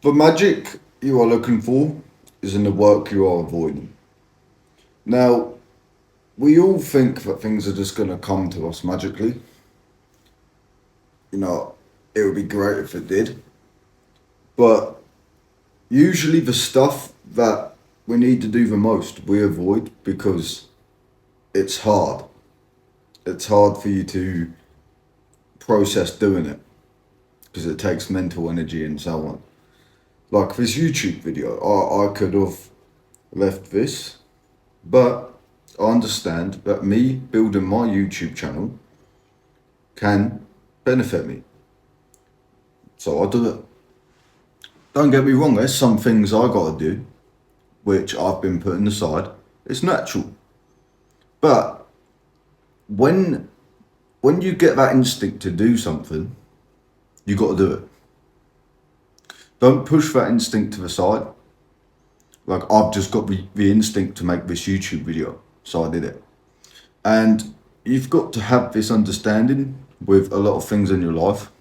The magic you are looking for is in the work you are avoiding. Now, we all think that things are just going to come to us magically. You know, it would be great if it did. But usually, the stuff that we need to do the most, we avoid because it's hard. It's hard for you to process doing it because it takes mental energy and so on. Like this YouTube video, I could have left this, but I understand that me building my YouTube channel can benefit me. So I do it. Don't get me wrong, there's some things I gotta do, which I've been putting aside. It's natural. But when when you get that instinct to do something, you gotta do it. Don't push that instinct to the side. Like I've just got the instinct to make this YouTube video, so I did it. And you've got to have this understanding with a lot of things in your life.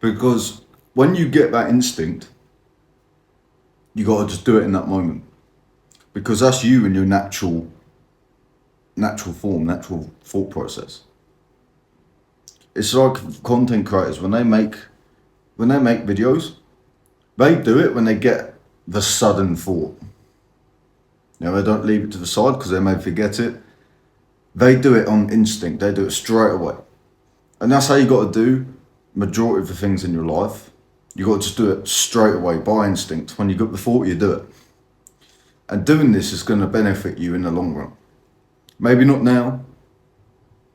Because when you get that instinct, you gotta just do it in that moment. Because that's you in your natural form, natural thought process. It's like content creators when they make videos, they do it when they get the sudden thought. You know, they don't leave it to the side because they may forget it. They do it on instinct. They do it straight away, and that's how you got to do majority of the things in your life. You got to just do it straight away by instinct. When you got the thought, you do it. And doing this is going to benefit you in the long run. Maybe not now,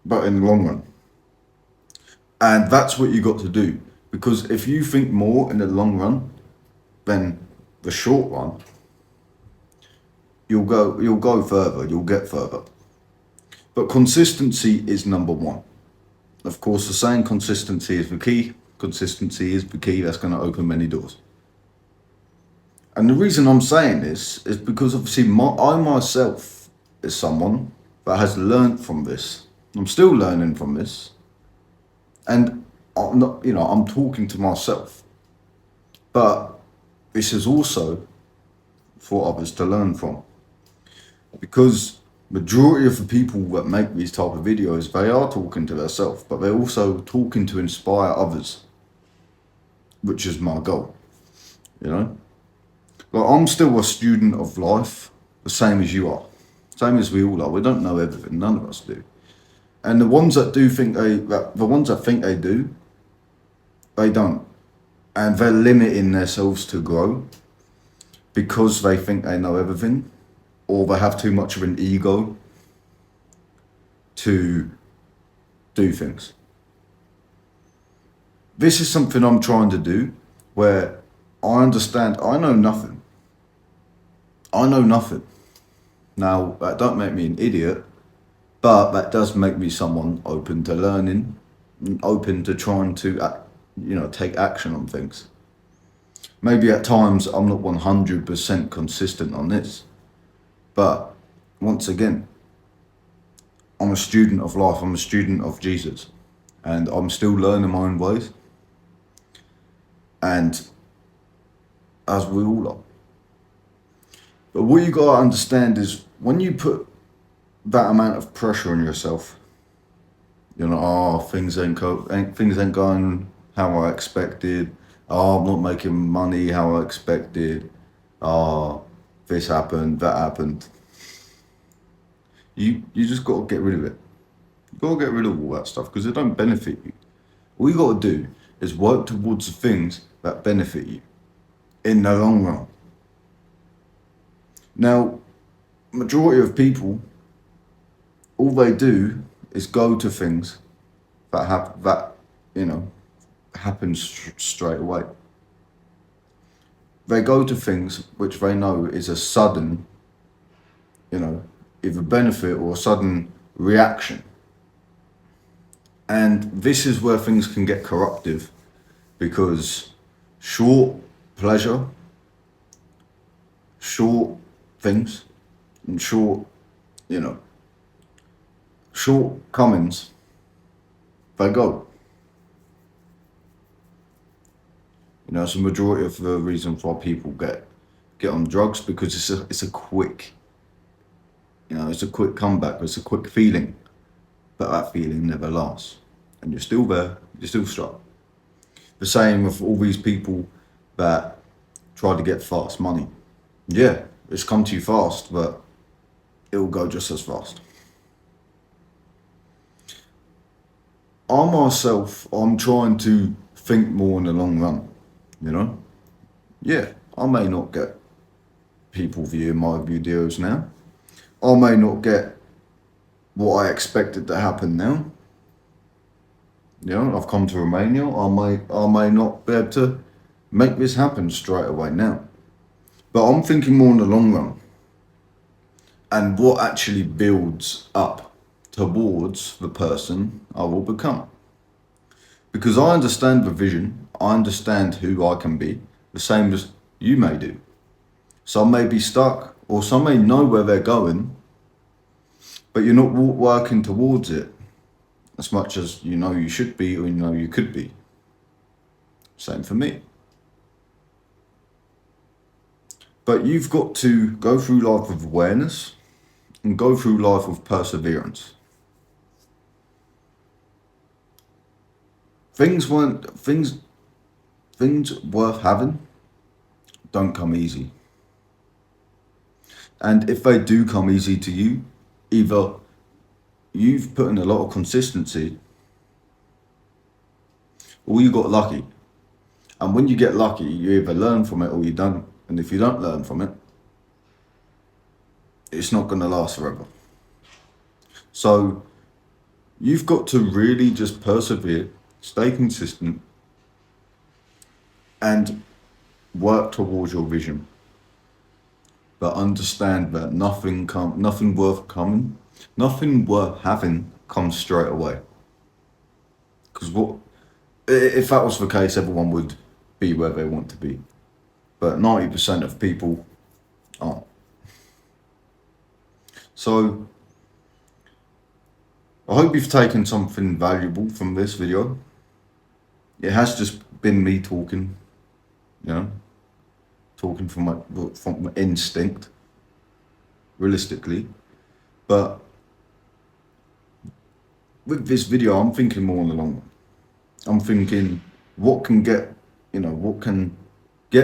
but in the long run. And that's what you got to do. Because if you think more in the long run than the short run, you'll go further, you'll get further. But consistency is number one. Of course, the saying consistency is the key. Consistency is the key that's going to open many doors. And the reason I'm saying this is because obviously I myself is someone that has learned from this. I'm still learning from this. And I'm not, I'm talking to myself. But this is also for others to learn from. Because majority of the people that make these type of videos, they are talking to themselves, but they're also talking to inspire others, which is my goal, you know? Like I'm still a student of life, the same as you are, same as we all are. We don't know everything, none of us do. And the ones that the ones that think they do, they don't. And they're limiting themselves to grow because they think they know everything, or they have too much of an ego to do things. This is something I'm trying to do where I understand I know nothing. I know nothing. Now, that don't make me an idiot, but that does make me someone open to learning, and open to trying to, take action on things. Maybe at times I'm not 100% consistent on this, but once again, I'm a student of life. I'm a student of Jesus, and I'm still learning my own ways. And as we all are. But what you gotta understand is when you put that amount of pressure on yourself, things ain't going how I expected. Oh, I'm not making money how I expected. Oh, this happened, that happened. You just gotta get rid of it. You gotta get rid of all that stuff because it don't benefit you. All you gotta do is work towards the things that benefit you in the long run. Now, majority of people, all they do is go to things that happen straight away. They go to things which they know is a sudden, either benefit or a sudden reaction. And this is where things can get corruptive because short pleasure, short things, and shortcomings, they go. You know, it's a majority of the reasons why people get on drugs, because it's a quick, you know, it's a quick comeback, it's a quick feeling, but that feeling never lasts, and you're still there, you're still stuck. The same with all these people that try to get fast money. Yeah, it's come to you fast, but it will go just as fast. I myself, I'm trying to think more in the long run, you know? Yeah, I may not get people viewing my videos now. I may not get what I expected to happen now. You know, I've come to Romania. I may not be able to make this happen straight away now. But I'm thinking more in the long run and what actually builds up towards the person I will become. Because I understand the vision, I understand who I can be, the same as you may do. Some may be stuck, or some may know where they're going, but you're not working towards it as much as you know you should be or you know you could be. Same for me. But you've got to go through life with awareness and go through life with perseverance. Things worth having don't come easy. And if they do come easy to you, either you've put in a lot of consistency or you got lucky. And when you get lucky, you either learn from it or you don't. And if you don't learn from it, it's not going to last forever. So you've got to really just persevere, stay consistent, and work towards your vision. But understand that nothing worth having comes straight away. Because if that was the case, everyone would be where they want to be. But 90% of people aren't. So I hope you've taken something valuable from this video. It has just been me talking, you know, talking from instinct, realistically. But with this video, I'm thinking more in the long run. I'm thinking what can get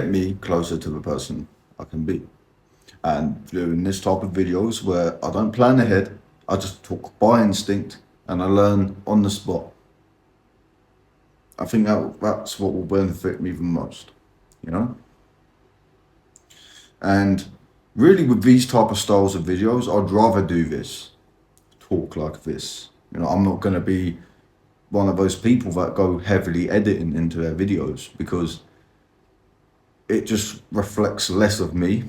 me closer to the person I can be. And doing this type of videos where I don't plan ahead, I just talk by instinct and I learn on the spot. I think that's what will benefit me the most, you know? And really with these type of styles of videos, I'd rather do this, talk like this. You know, I'm not going to be one of those people that go heavily editing into their videos, because it just reflects less of me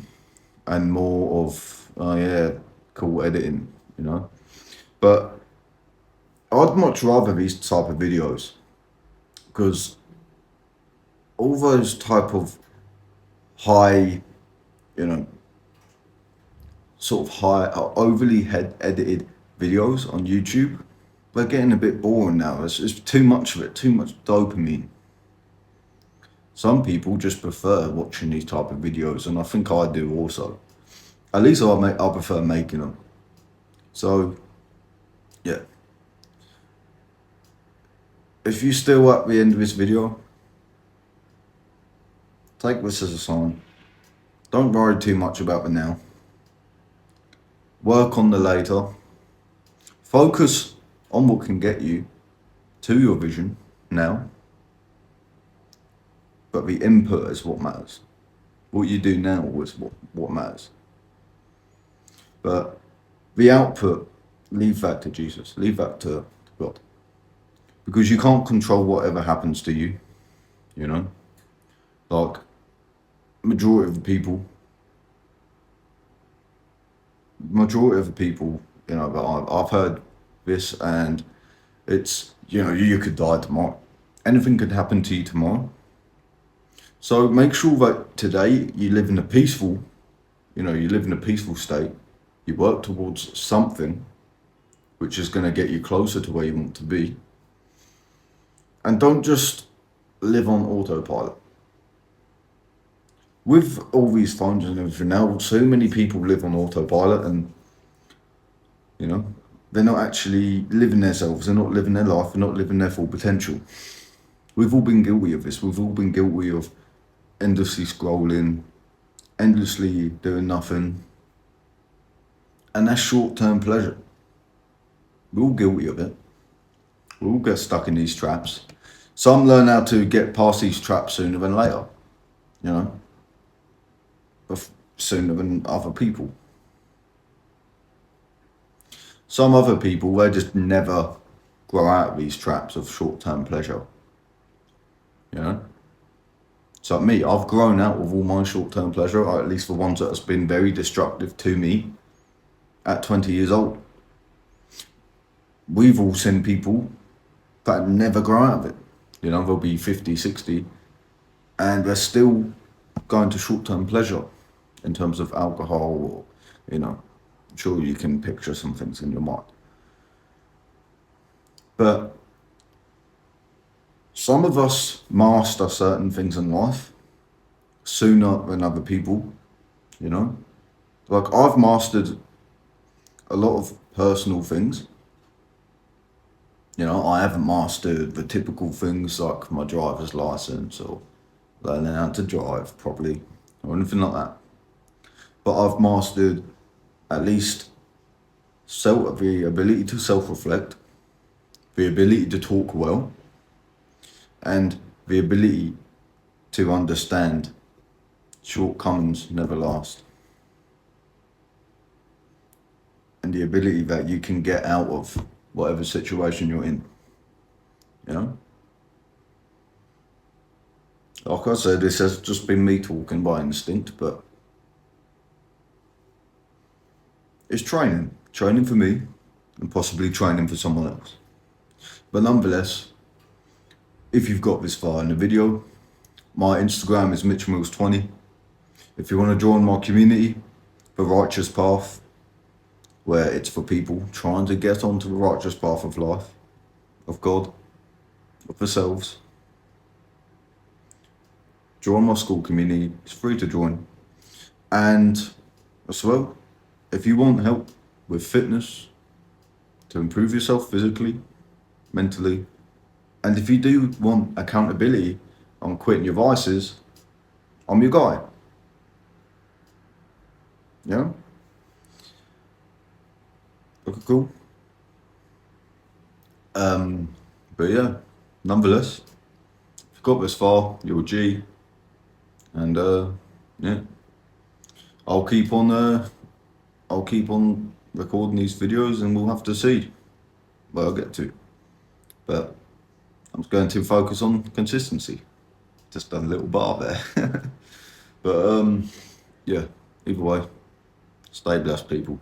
and more of, oh yeah, cool editing, you know. But I'd much rather these type of videos, because all those type of high, you know, sort of high, overly edited videos on YouTube, they're getting a bit boring now. It's too much of it, too much dopamine. Some people just prefer watching these type of videos, and I think I do also. At least I prefer making them. So, yeah. If you're still at the end of this video, take this as a sign. Don't worry too much about the now. Work on the later. Focus on what can get you to your vision now. But the input is what matters. What you do now is what matters. But the output, leave that to Jesus. Leave that to God. Because you can't control whatever happens to you, you know? Like, majority of the people, you know, but I've heard this, and it's, you know, you could die tomorrow. Anything could happen to you tomorrow. So make sure that today you live in a peaceful, state. You work towards something which is going to get you closer to where you want to be. And don't just live on autopilot. with all these phones and everything now, so many people live on autopilot, and you know, they're not actually living themselves. They're not living their life. They're not living their full potential. We've all been guilty of this. We've all been guilty of endlessly scrolling, endlessly doing nothing, and that's short-term pleasure. We're all guilty of it. We all get stuck in these traps. Some learn how to get past these traps sooner than later, you know, sooner than other people. Some other people, they just never grow out of these traps of short-term pleasure, you know. So like me, I've grown out of all my short-term pleasure, or at least the ones that has been very destructive to me at 20 years old. We've all seen people that never grow out of it. You know, they'll be 50, 60, and they're still going to short-term pleasure in terms of alcohol, or, you know, I'm sure you can picture some things in your mind. But some of us master certain things in life sooner than other people, you know? Like, I've mastered a lot of personal things. You know, I haven't mastered the typical things like my driver's license or learning how to drive properly or anything like that. But I've mastered at least the ability to self-reflect, the ability to talk well, and the ability to understand shortcomings never last. And the ability that you can get out of whatever situation you're in, you know? Like I said, this has just been me talking by instinct, but it's training for me, and possibly training for someone else. But nonetheless, if you've got this far in the video, my Instagram is MitchMills20. If you want to join my community, The Righteous Path, where it's for people trying to get onto the righteous path of life, of God, of themselves, join my school community. It's free to join. And as well, if you want help with fitness, to improve yourself physically, mentally, and if you do want accountability on quitting your vices, I'm your guy. Yeah? Okay, cool. But yeah, nonetheless, if you've got this far, you're a G. And yeah, I'll keep on recording these videos, and we'll have to see where I'll get to. But I'm going to focus on consistency. Just done a little bar there. But yeah, either way, stay blessed, people.